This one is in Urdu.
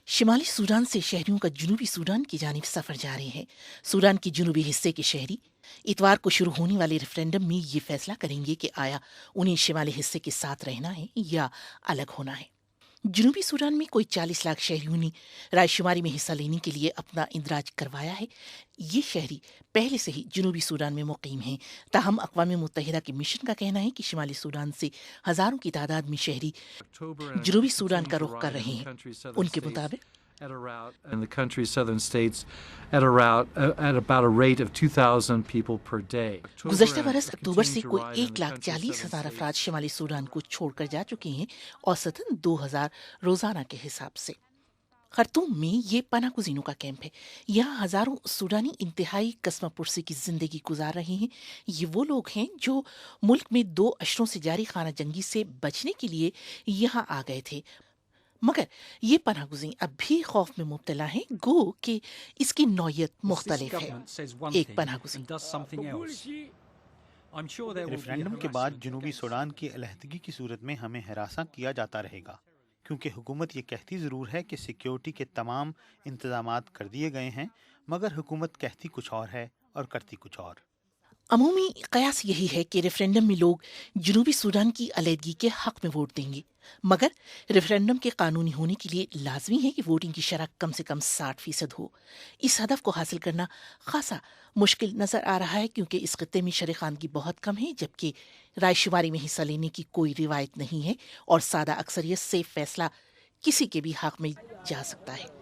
شمالی سوڈان سے شہریوں کا جنوبی سوڈان کی جانب سفر جاری ہے۔ سوڈان کے جنوبی حصے کے شہری اتوار کو شروع ہونے والے ریفرینڈم میں یہ فیصلہ کریں گے کہ آیا انہیں شمالی حصے کے ساتھ رہنا ہے یا الگ ہونا ہے۔ جنوبی سوڈان میں کوئی 40 لاکھ شہریوں نے رائے شماری میں حصہ لینے کے لیے اپنا اندراج کروایا ہے۔ یہ شہری پہلے سے ہی جنوبی سوڈان میں مقیم ہیں، تاہم اقوام متحدہ کے مشن کا کہنا ہے کہ شمالی سوڈان سے ہزاروں کی تعداد میں شہری جنوبی سوڈان کا رخ کر رہے ہیں۔ ان کے مطابق in the country's southern states at about a rate of 2,000 people per day. گزشتہ برس اکتوبر سے کوئی 1,40,000 افراد شمالی سوڈان کو چھوڑ کر جا چکے ہیں، اوسطاً 2,000 روزانہ کے حساب سے۔ خرطوم میں یہ پناہ گزینوں کا کیمپ ہے۔ یہاں ہزاروں سوڈانی انتہائی کسمہ پرسی کی زندگی گزار رہے ہیں۔ یہ وہ لوگ ہیں جو ملک میں 2 اشروں سے جاری خانہ جنگی سے بچنے کے لیے یہاں آ گئے تھے، مگر یہ پناہ گزین اب بھی خوف میں مبتلا ہیں، گو کہ اس کی نوعیت مختلف ہے۔ ایک پناہ گزین ریفرینڈم کے بعد جنوبی سوڈان کی علیحدگی کی صورت میں ہمیں ہراساں کیا جاتا رہے گا، کیونکہ حکومت یہ کہتی ضرور ہے کہ سیکیورٹی کے تمام انتظامات کر دیے گئے ہیں، مگر حکومت کہتی کچھ اور ہے اور کرتی کچھ اور۔ عمومی قیاس یہی ہے کہ ریفرینڈم میں لوگ جنوبی سوڈان کی علیحدگی کے حق میں ووٹ دیں گے، مگر ریفرینڈم کے قانونی ہونے کے لیے لازمی ہے کہ ووٹنگ کی شرح کم سے کم 60% ہو۔ اس ہدف کو حاصل کرنا خاصا مشکل نظر آ رہا ہے، کیونکہ اس خطے میں شرح خواندگی بہت کم ہے، جبکہ رائے شماری میں حصہ لینے کی کوئی روایت نہیں ہے اور سادہ اکثریت سے فیصلہ کسی کے بھی حق میں جا سکتا ہے۔